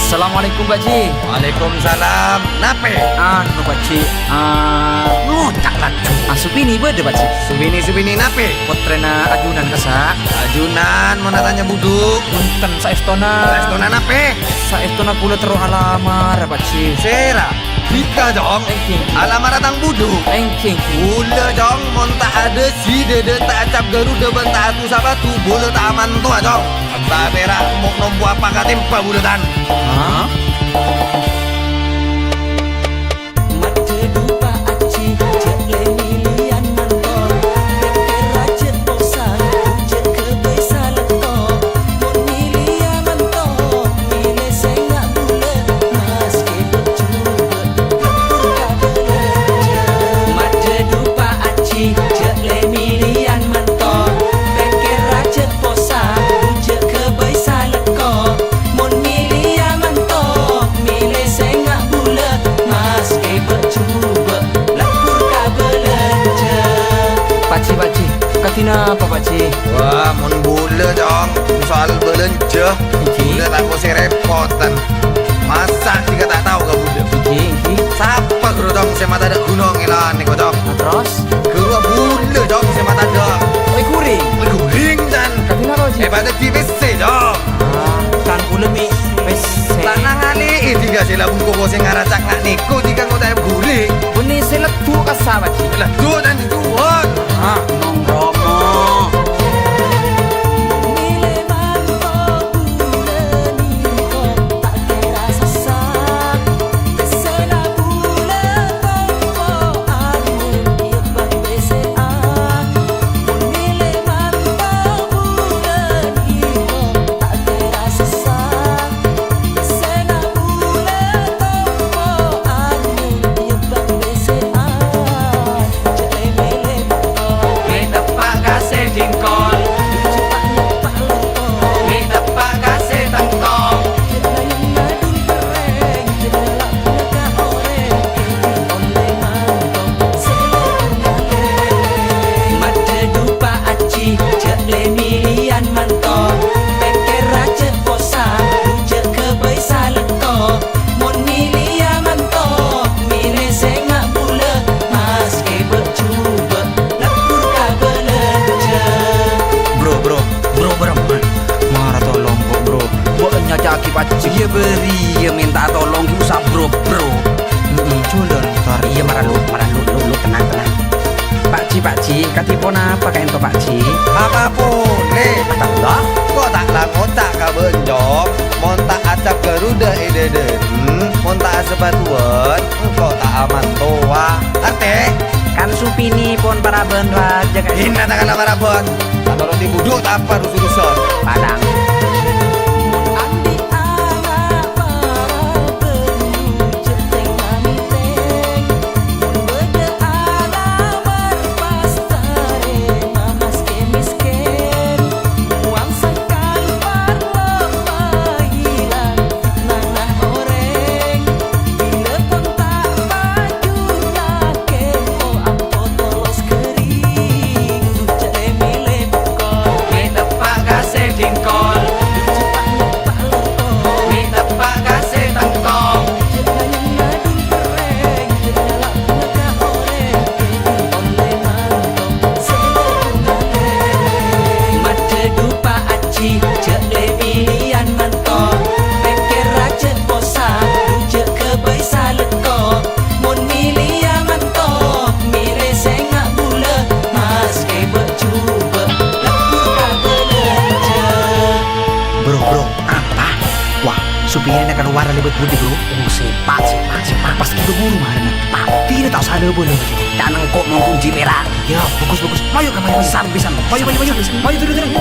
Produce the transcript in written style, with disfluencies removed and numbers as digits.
Assalamualaikum Pak Ji. Waalaikumsalam. Nape? Anu Pak Ji, Ngucak lacu. Supini beda Pak Ji. Subini nape? Putrena ajunan kasa. Ajunan mau tanya buduk. Punten saestona. Restoran nape? Saestona pula terus alamar Pak Ji. Sera. Bika dong. Engking. Alamar datang buduk. Engking. Bula dong. Montak ada si dede tak acap garuda bentak atu sabatu. Bula tak aman tu dong. Tak berak mau nompu apa katimpa bulatan. Hah? Pakcik, katina apa pakcik? Wah, mun bula dong. Soal belenja. Bula tak kau repotan. Masa jika tak tahu kau bula. Engki. Siapa guru dong saya mata ada gunung elan ni kau dong. Terus? Guru bula dong saya mata ada. Oi kuring. Guling dan. Katina apa pakcik? Pada TVC dong. Kan pula mi pese. Tak nangani tiga sila bungku kau saya ngaracak nak niku jika kau tak guling. Beni seletu kasa pakcik. Lah tu dan dituan. Nongkromo. Jaki pakcik dia beri dia minta tolong usah bro culun tor iya marah lu tenang pakcik katipon apa kain to pakcik Apa boleh. Allah Kau tak langotak kau benjok. Montak acap garuda ededen. Montak sepatuan. Kau tak aman toa. Arte. kan supini pon para bendwa jaga Hina tangan nama rabon. Atau roti buduk tak apa rusuh-rusuh. padang Supaya nak keluar lebih budi bro. Sepak pas kita buru marah. Tapi dia tak sadar boleh. Dan engkau mau kunci merah. Ya, bagus. Mayu kan mayu bisa. Mayu turun.